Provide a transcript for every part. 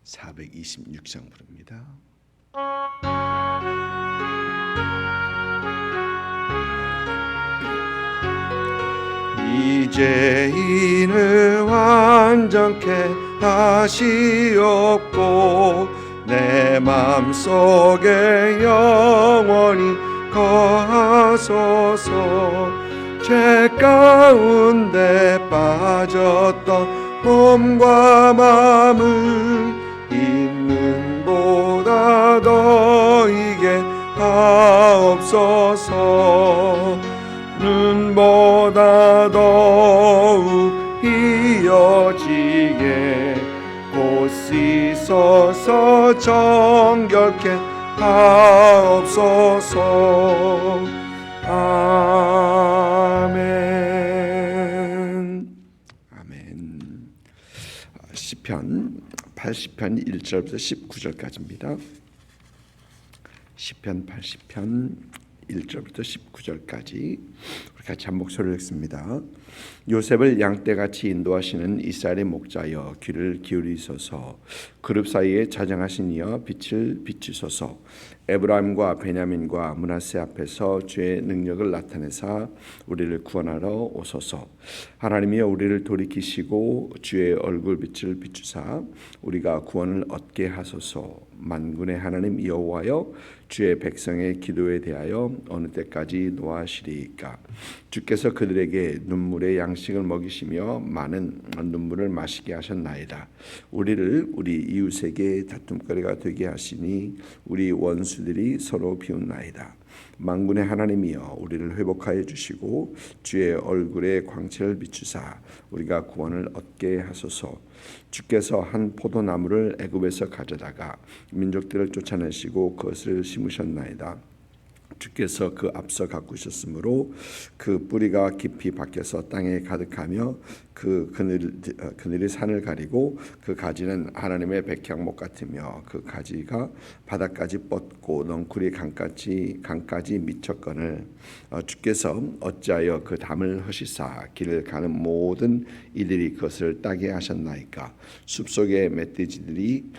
426장 부릅니다. 이제 이는 완전케 하시옵고 내 맘속에 영원히 거하소서. 죄 가운데 빠졌던 몸과 마음을 있는 보다 너에게 하옵소서. 눈보다 더욱 이어지게 곧 씻어서 정결케 하옵소서. 아멘. 아멘. 시편 80편 1절부터 19절까지입니다. 시편 80편 1절부터 19절까지 우리 같이 한 목소리를 읽습니다. 요셉을 양떼같이 인도하시는 이스라엘의 목자여 귀를 기울이소서. 그룹 사이에 자정하신 이여 빛을 비추소서. 에브라임과 베냐민과 므낫세 앞에서 주의 능력을 나타내사 우리를 구원하러 오소서. 하나님이여 우리를 돌이키시고 주의 얼굴빛을 비추사 우리가 구원을 얻게 하소서. 만군의 하나님 여호와여 주의 백성의 기도에 대하여 어느 때까지 노하시리이까. 주께서 그들에게 눈물의 양식을 먹이시며 많은 눈물을 마시게 하셨나이다. 우리를 우리 이웃에게 다툼거리가 되게 하시니 우리 원수들이 서로 비웃나이다. 만군의 하나님이여 우리를 회복하여 주시고 주의 얼굴에 광채를 비추사 우리가 구원을 얻게 하소서. 주께서 한 포도나무를 애굽에서 가져다가 민족들을 쫓아내시고 그것을 심으셨나이다. 주께서 그 앞서 가꾸셨으므로 그 뿌리가 깊이 박혀서 땅에 가득하며 그 그늘이 산을 가리고 그 가지는 하나님의 백향목 같으며 그 가지가 바닥까지 뻗고 넝쿨이 강까지 미쳤거늘. 주께서 어찌하여 그 담을 허시사 길을 가는 모든 이들이 그것을 따게 하셨나이까. 숲속의 멧돼지들이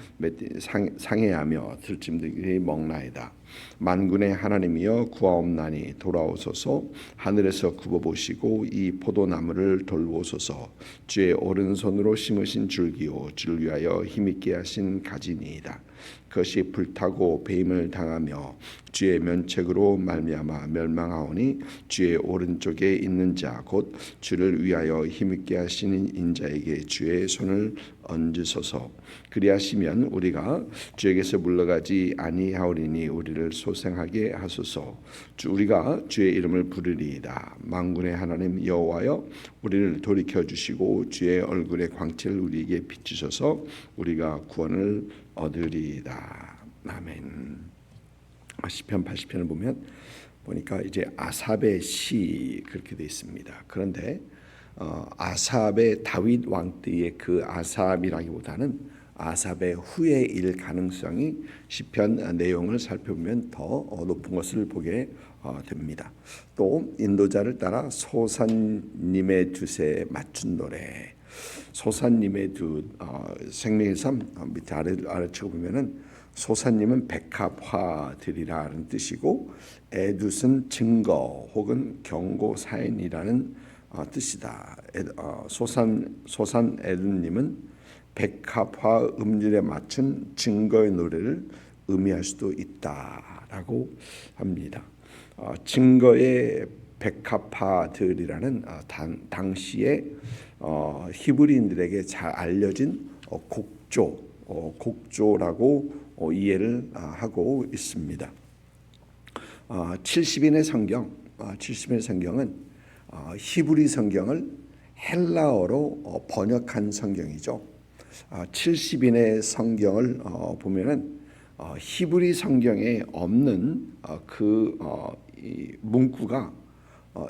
상해하며 들짐승들이 먹나이다. 만군의 하나님이여 구하옵나니 돌아오소서. 하늘에서 굽어보시고 이 포도나무를 돌보소서. 주의 오른손으로 심으신 줄기요 줄 위하여 힘있게 하신 가지니이다. 그것이 불타고 배임을 당하며 주의 면책으로 말미암아 멸망하오니 주의 오른쪽에 있는 자 곧 주를 위하여 힘있게 하시는 인자에게 주의 손을 얹으소서. 그리하시면 우리가 주에게서 물러가지 아니하오리니 우리를 소생하게 하소서. 우리가 주의 이름을 부르리이다. 만군의 하나님 여호와여 우리를 돌이켜 주시고 주의 얼굴의 광채를 우리에게 비추셔서 우리가 구원을 얻으리이다. 아멘. 시편 80편을 보니까 이제 아삽의 시 그렇게 되어 있습니다. 그런데 아삽의 다윗 왕 때의 그 아삽이라기보다는 아삽의 후의 일 가능성이 시편 내용을 살펴보면 더 높은 것을 보게 됩니다. 또 인도자를 따라 소산님의 두세 맞춘 노래. 소산님의 두 생명의 삶 밑에 아래쪽에 보면은 소산님은 백합화들이라는 뜻이고 에둣은 증거 혹은 경고 사인이라는 뜻이다. 소산 에둣님은 백합화 음률에 맞춘 증거의 노래를 의미할 수도 있다라고 합니다. 증거의 백합화들이라는 당시에 히브리인들에게 잘 알려진 곡조라고 이해를 하고 있습니다. 70인의 성경은 히브리 성경을 헬라어로 번역한 성경이죠. 70인의 성경을 보면은 히브리 성경에 없는 이 문구가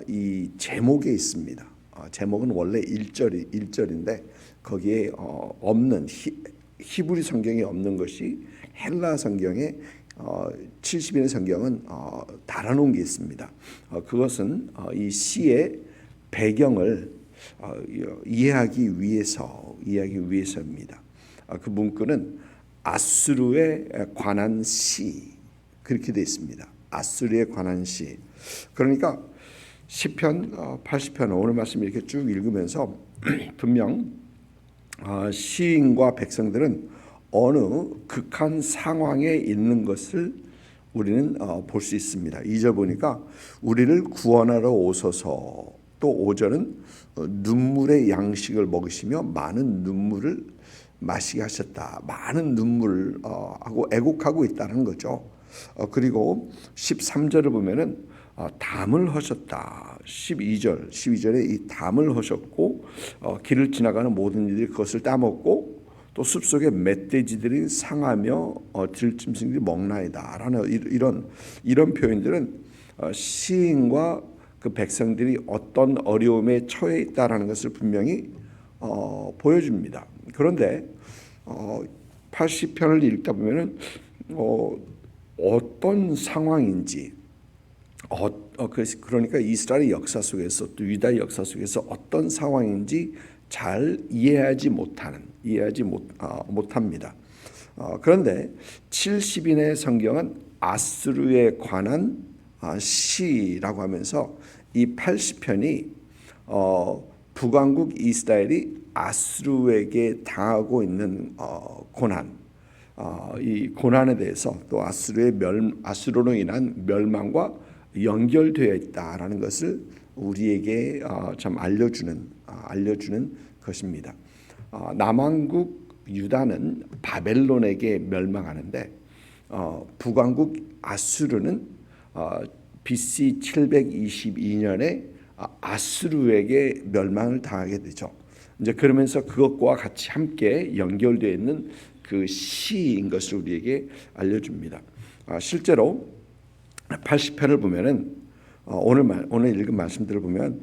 이 제목에 있습니다. 제목은 원래 1절인데 거기에 없는 히브리 성경에 없는 것이 헬라 성경에 70인의 성경은 달아놓은 게 있습니다. 그것은 이 시의 배경을 이해하기 위해서입니다. 그 문구는 아수르에 관한 시 그렇게 되어 있습니다. 아수르에 관한 시. 그러니까 시편 80편 오늘 말씀 이렇게 쭉 읽으면서 분명 시인과 백성들은 어느 극한 상황에 있는 것을 우리는 볼 수 있습니다. 2절 보니까 우리를 구원하러 오소서. 또 5절은 눈물의 양식을 먹으시며 많은 눈물을 마시게 하셨다. 많은 눈물 하고 애곡하고 있다는 거죠. 그리고 13절을 보면은 담을 하셨다. 12절에 이 담을 하셨고 길을 지나가는 모든 이들이 그것을 따먹고 또 숲속에 멧돼지들이 상하며 들짐승들이 먹나이다라는 이런 표현들은 시인과 그 백성들이 어떤 어려움에 처해 있다라는 것을 분명히 보여줍니다. 그런데 80편을 읽다 보면은 어떤 상황인지 그러니까 이스라엘의 역사 속에서 또 유다의 역사 속에서 어떤 상황인지 잘 이해하지 못합니다. 그런데 70인의 성경은 아수르에 관한 시라고 하면서 이 80편이 북왕국 이스라엘이 아수르에게 당하고 있는 고난, 이 고난에 대해서 또 아수르로 인한 멸망과 연결되어 있다라는 것을 우리에게 참 알려주는 것입니다. 남왕국 유다는 바벨론에게 멸망하는데 북왕국 아수르는 BC 722년에 아수르에게 멸망을 당하게 되죠. 이제 그러면서 그것과 같이 함께 연결되어 있는 그 시인 것을 우리에게 알려줍니다. 실제로 80편을 보면은 오늘 읽은 말씀들을 보면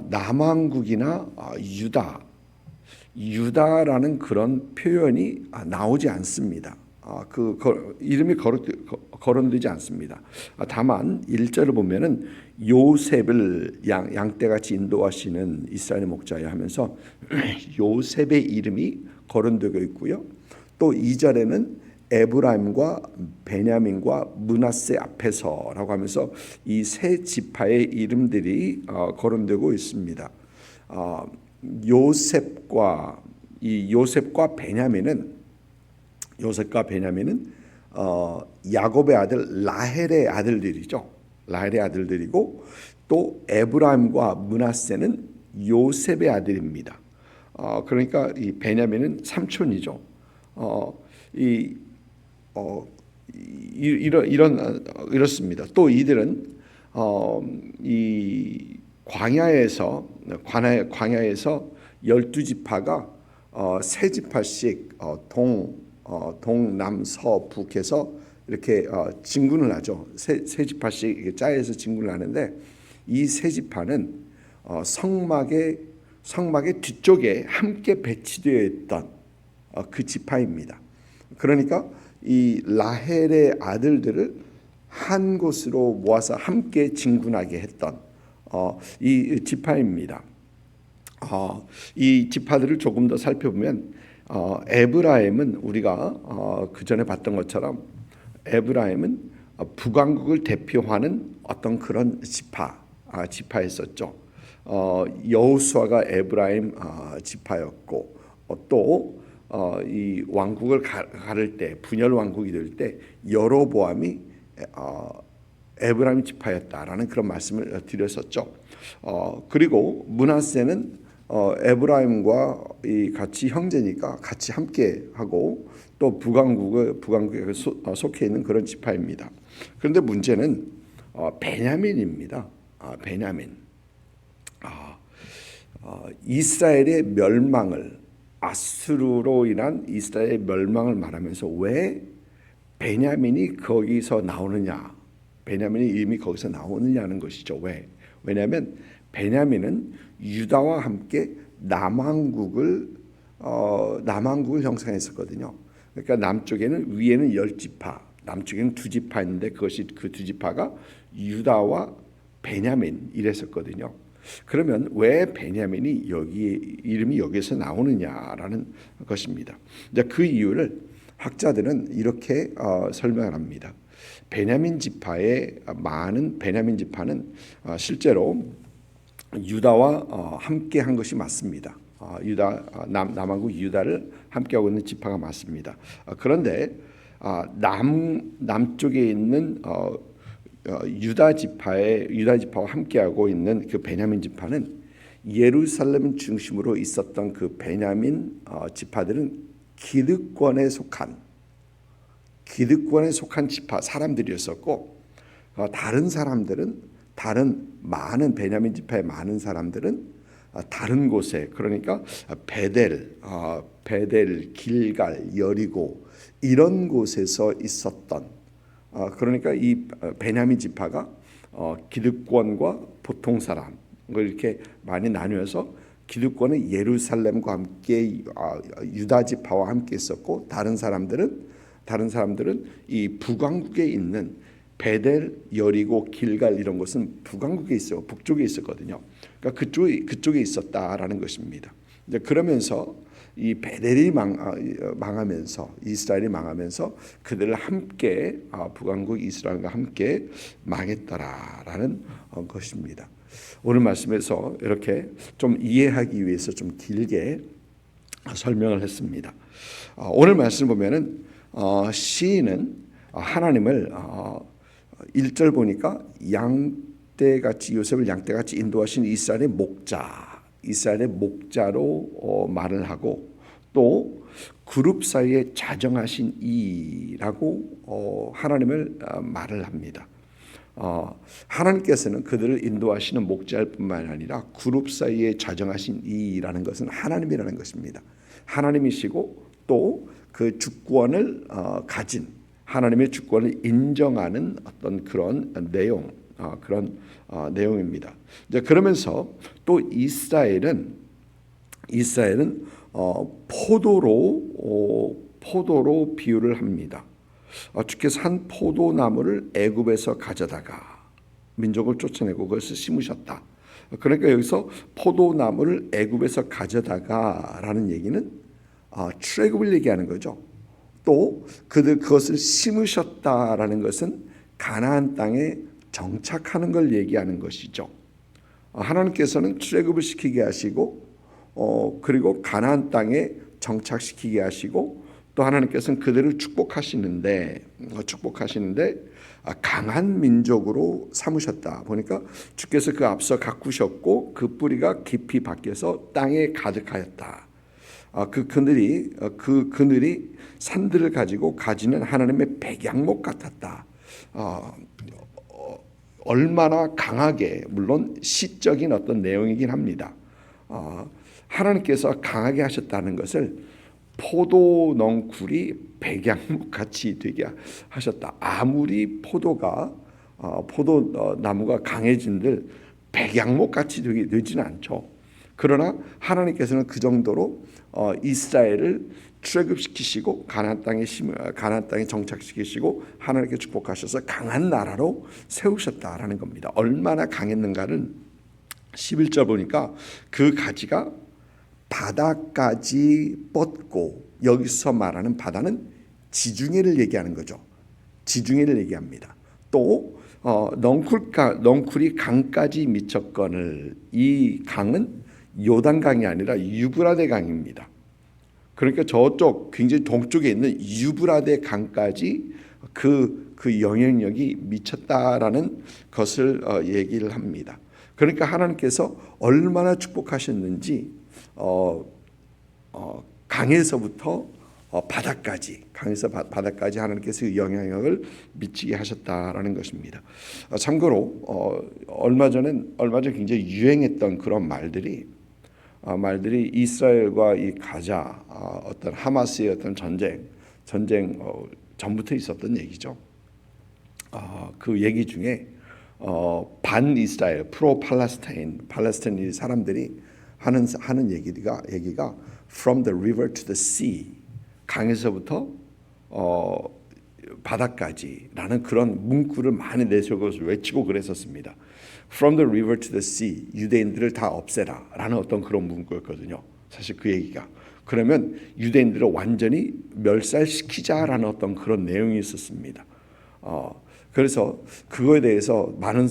남왕국이나 유다라는 그런 표현이 나오지 않습니다. 이름이 거론되지 않습니다. 다만 1절을 보면은 요셉을 양떼같이 인도하시는 이스라엘 목자여 하면서 요셉의 이름이 거론되고 있고요. 또 2절에는 에브라임과 베냐민과 므낫세 앞에서라고 하면서 이 세 지파의 이름들이 거론되고 있습니다. 요셉과 베냐민은 야곱의 아들 라헬의 아들들이죠. 라헬의 아들들이고 또 에브라임과 므낫세는 요셉의 아들입니다. 그러니까 이 베냐민은 삼촌이죠. 이렇습니다. 또 이들은 이 광야에서 12지파가 세 지파씩 동남서북해서 이렇게 진군을 하죠. 세 지파씩 짜여서 진군을 하는데 이 세 지파는 성막의 뒤쪽에 함께 배치되어 있던 그 지파입니다. 그러니까 이 라헬의 아들들을 한 곳으로 모아서 함께 진군하게 했던 이 지파입니다. 이 지파들을 조금 더 살펴보면 에브라임은 우리가 그 전에 봤던 것처럼 에브라임은 북왕국을 대표하는 어떤 그런 지파였었죠. 여호수아가 에브라임 지파였고 또 이 왕국을 가를 때 분열 왕국이 될 때 여로보암이 에브라임 지파였다라는 그런 말씀을 드렸었죠. 그리고 므낫세는 에브라임과 같이 형제니까 같이 함께 하고 또 북왕국에 속해 있는 그런 지파입니다. 그런데 문제는 베냐민입니다. 베냐민. 이스라엘의 멸망을 아수르로 인한 이스라엘의 멸망을 말하면서 왜 베냐민이 거기서 나오느냐? 베냐민의 이름이 거기서 나오느냐는 것이죠. 왜냐하면 베냐민은 유다와 함께 남왕국을 형성했었거든요. 그러니까 남쪽에는 위에는 10지파, 남쪽에는 2지파 있는데 그것이 그 2지파가 유다와 베냐민 이랬었거든요. 그러면 왜 베냐민이 이름이 여기에서 나오느냐라는 것입니다. 이제 그 이유를 학자들은 이렇게 설명을 합니다. 베냐민 지파는 실제로 유다와 함께 한 것이 맞습니다. 남하고 유다를 함께하고 있는 지파가 맞습니다. 그런데 남쪽에 있는 유다 지파와 함께하고 있는 그 베냐민 지파는 예루살렘 중심으로 있었던 그 베냐민 지파들은 기득권에 속한 지파 사람들이었었고, 다른 많은 베냐민 지파의 많은 사람들은 다른 곳에, 그러니까 베델, 길갈, 여리고 이런 곳에서 있었던, 그러니까 이 베냐민 지파가 기득권과 보통 사람 이렇게 많이 나누어서 기득권은 예루살렘과 함께 유다 지파와 함께 있었고, 다른 사람들은 이 북왕국에 있는 베델, 여리고, 길갈 이런 곳은 북왕국에 있어요. 북쪽에 있었거든요. 그러니까 그쪽에 있었다라는 것입니다. 이제 그러면서 이 베델이 망하면서, 이스라엘이 망하면서 그들을 함께 북왕국 이스라엘과 함께 망했다라는 것입니다. 오늘 말씀에서 이렇게 좀 이해하기 위해서 좀 길게 설명을 했습니다. 오늘 말씀 보면은 시인은 하나님을 1절 보니까 요셉을 양떼같이 인도하신 이스라엘의 목자로 말을 하고, 또 그룹 사이에 자정하신 이라고 하나님을 말을 합니다. 하나님께서는 그들을 인도하시는 목자일 뿐만 아니라 그룹 사이에 자정하신 이라는 것은 하나님이라는 것입니다. 하나님이시고 또 그 주권을 가진, 하나님의 주권을 인정하는 어떤 그런 내용입니다. 이제 그러면서 또 이스라엘은 포도로 비유를 합니다. 주께서 한 포도나무를 애굽에서 가져다가 민족을 쫓아내고 그것을 심으셨다. 그러니까 여기서 포도나무를 애굽에서 가져다가라는 얘기는 출애굽을 얘기하는 거죠. 또 그것을 심으셨다라는 것은 가나안 땅에 정착하는 걸 얘기하는 것이죠. 하나님께서는 출애굽을 시키게 하시고, 그리고 가나안 땅에 정착시키게 하시고, 또 하나님께서는 그들을 축복하시는데 강한 민족으로 삼으셨다 보니까 주께서 그 앞서 가꾸셨고 그 뿌리가 깊이 박혀서 땅에 가득하였다. 그 그늘이 산들을 가지고 가지는 하나님의 백양목 같았다. 얼마나 강하게, 물론 시적인 어떤 내용이긴 합니다. 하나님께서 강하게 하셨다는 것을 포도넝쿨이 백양목 같이 되게 하셨다. 아무리 포도나무가 강해진들 백양목 같이 되지는 않죠. 그러나 하나님께서는 그 정도로 이스라엘을 출애굽시키시고 가나안 땅에 정착시키시고 하나님께 축복하셔서 강한 나라로 세우셨다라는 겁니다. 얼마나 강했는가는 11절 보니까 그 가지가 바다까지 뻗고, 여기서 말하는 바다는 지중해를 얘기하는 거죠. 지중해를 얘기합니다. 또 넝쿨이 강까지 미쳤거늘, 이 강은 요단강이 아니라 유브라데 강입니다. 그러니까 저쪽 굉장히 동쪽에 있는 유브라데 강까지 그 영향력이 미쳤다라는 것을 얘기를 합니다. 그러니까 하나님께서 얼마나 축복하셨는지 강에서부터 바다까지 하나님께서 영향력을 미치게 하셨다라는 것입니다. 참고로 얼마 전 굉장히 유행했던 그런 말들이 이스라엘과 이 가자, 어떤 하마스의 어떤 전쟁 전부터 있었던 얘기죠. 그 얘기 중에 반 이스라엘, 프로 팔레스타인 사람들이 하는 얘기가 from the river to the sea, 강에서부터 바다까지라는 그런 문구를 많이 내세우고 외치고 그랬었습니다. From the river to the sea, 유대인들을 다 없애라라는 어떤 그런 문구였거든요. 사실 그 얘기가. 그러면 유대인들을 완전히 멸살시키자라는 어떤 그런 내용이 있었습니다. 그래서 그거에 대해서 많은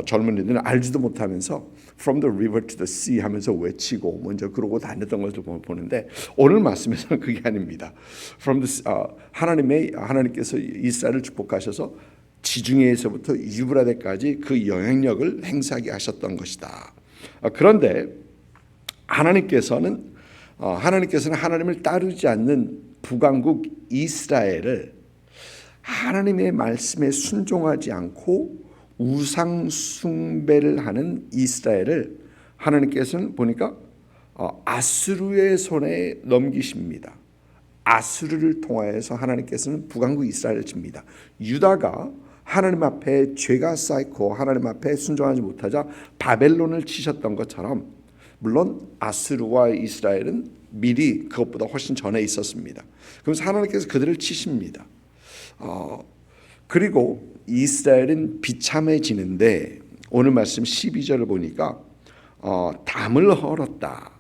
젊은이들은 알지도 못하면서 From the river to the sea 하면서 외치고 먼저 그러고 다녔던 것을 보는데 오늘 말씀에서는 그게 아닙니다. 하나님께서 이스라엘을 축복하셔서 지중해에서부터 유브라데까지 그 영향력을 행사하게 하셨던 것이다. 그런데 하나님께서는 하나님을 따르지 않는 북왕국 이스라엘을 하나님의 말씀에 순종하지 않고 우상 숭배를 하는 이스라엘을 하나님께서는 보니까 아수르의 손에 넘기십니다. 아수르를 통하여서 하나님께서는 북왕국 이스라엘을 칩니다. 유다가 하나님 앞에 죄가 쌓이고 하나님 앞에 순종하지 못하자 바벨론을 치셨던 것처럼 물론 아수르와 이스라엘은 미리 그것보다 훨씬 전에 있었습니다. 그래서 하나님께서 그들을 치십니다. 그리고 이스라엘은 비참해지는데 오늘 말씀 12절을 보니까 담을 헐었다.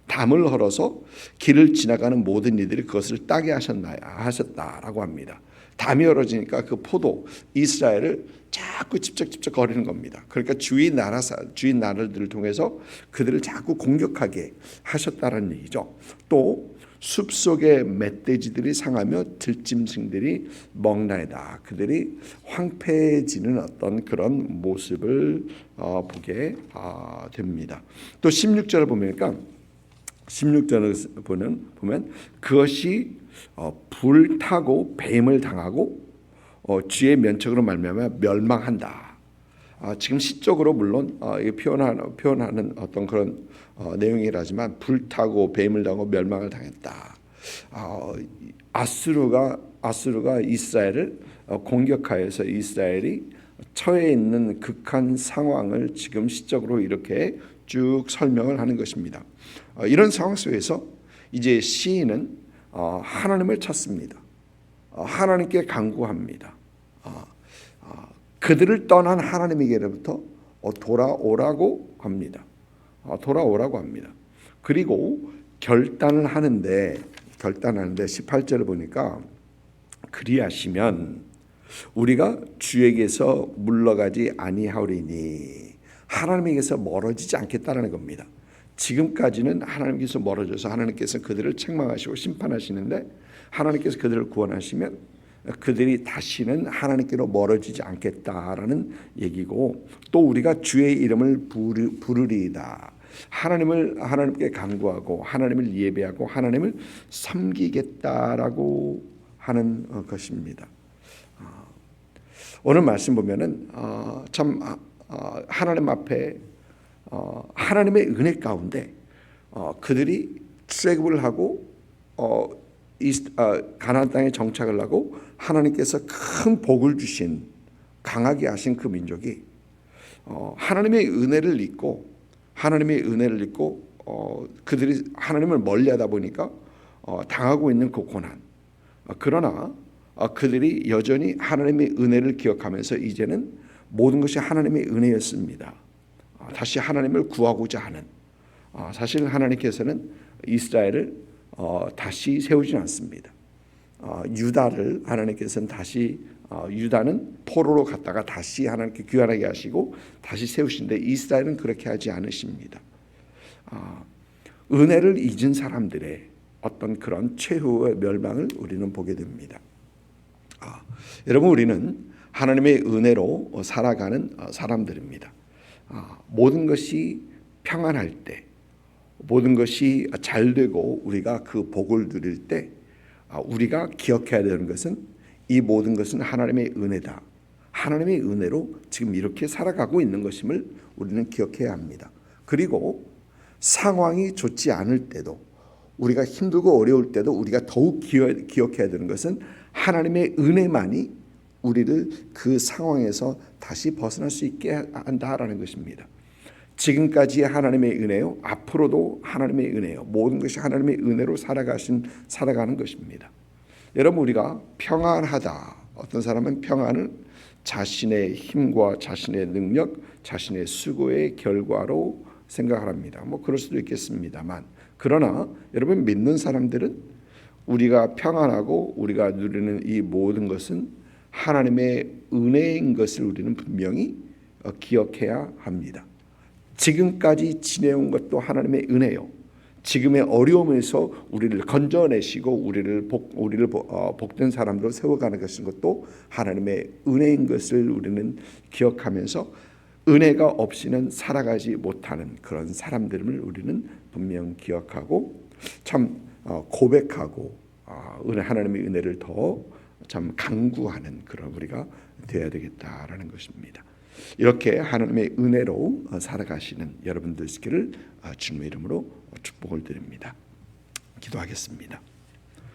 담을 헐어서 길을 지나가는 모든 이들이 그것을 따게 하셨다라고 합니다. 담이 헐어지니까 그 포도 이스라엘을 자꾸 집적집적 거리는 겁니다. 그러니까 주위 나라들을 통해서 그들을 자꾸 공격하게 하셨다는 얘기죠. 또 숲속의 멧돼지들이 상하며 들짐승들이 먹나이다. 그들이 황폐해지는 어떤 그런 모습을 보게 됩니다. 또 16절을 보니까 16절을 보면 그것이 불타고 뱀을 당하고 쥐의 면책으로 말미암아 멸망한다. 지금 시적으로 물론 표현하는 어떤 그런 내용이라지만 불타고 뱀을 당하고 멸망을 당했다. 아수르가 이스라엘을 공격하여서 이스라엘이 처해 있는 극한 상황을 지금 시적으로 이렇게 쭉 설명을 하는 것입니다. 이런 상황 속에서 이제 시인은 하나님을 찾습니다. 하나님께 간구합니다. 그들을 떠난 하나님에게로부터 돌아오라고 합니다. 돌아오라고 합니다. 그리고 결단을 하는데 18절을 보니까 그리하시면 우리가 주에게서 물러가지 아니하오리니 하나님에게서 멀어지지 않겠다라는 겁니다. 지금까지는 하나님께서 멀어져서 하나님께서 그들을 책망하시고 심판하시는데 하나님께서 그들을 구원하시면 그들이 다시는 하나님께로 멀어지지 않겠다라는 얘기고 또 우리가 주의 이름을 부르리이다. 하나님께 간구하고 하나님을 예배하고 하나님을 섬기겠다라고 하는 것입니다. 오늘 말씀 보면은 참 하나님 앞에 하나님의 은혜 가운데 그들이 출애굽을 하고 가나안 땅에 정착을 하고 하나님께서 큰 복을 주신 강하게 하신 그 민족이 하나님의 은혜를 잊고 그들이 하나님을 멀리하다 보니까 당하고 있는 그 고난. 그러나 그들이 여전히 하나님의 은혜를 기억하면서 이제는 모든 것이 하나님의 은혜였습니다. 다시 하나님을 구하고자 하는 사실 하나님께서는 이스라엘을 다시 세우지 않습니다. 유다를 하나님께서는 다시 유다는 포로로 갔다가 다시 하나님께 귀환하게 하시고 다시 세우신데 이스라엘은 그렇게 하지 않으십니다. 은혜를 잊은 사람들의 어떤 그런 최후의 멸망을 우리는 보게 됩니다. 여러분 우리는 하나님의 은혜로 살아가는 사람들입니다. 모든 것이 평안할 때 모든 것이 잘 되고 우리가 그 복을 누릴 때 우리가 기억해야 되는 것은 이 모든 것은 하나님의 은혜다. 하나님의 은혜로 지금 이렇게 살아가고 있는 것임을 우리는 기억해야 합니다. 그리고 상황이 좋지 않을 때도 우리가 힘들고 어려울 때도 우리가 더욱 기억해야 되는 것은 하나님의 은혜만이 우리를 그 상황에서 다시 벗어날 수 있게 한다라는 것입니다. 지금까지의 하나님의 은혜요, 앞으로도 하나님의 은혜요, 모든 것이 하나님의 은혜로 살아가는 것입니다. 여러분 우리가 평안하다. 어떤 사람은 평안을 자신의 힘과 자신의 능력, 자신의 수고의 결과로 생각을 합니다. 뭐 그럴 수도 있겠습니다만 그러나 여러분, 믿는 사람들은 우리가 평안하고 우리가 누리는 이 모든 것은 하나님의 은혜인 것을 우리는 분명히 기억해야 합니다. 지금까지 지내온 것도 하나님의 은혜요. 지금의 어려움에서 우리를 건져내시고 우리를 복된 사람으로 세워가는 것도 하나님의 은혜인 것을 우리는 기억하면서 은혜가 없이는 살아가지 못하는 그런 사람들을 우리는 분명 기억하고 참 고백하고 하나님의 은혜를 더 참 강구하는 그런 우리가 되어야 되겠다라는 것입니다. 이렇게 하나님의 은혜로 살아가시는 여러분들 있기를 주님의 이름으로 축복을 드립니다. 기도하겠습니다.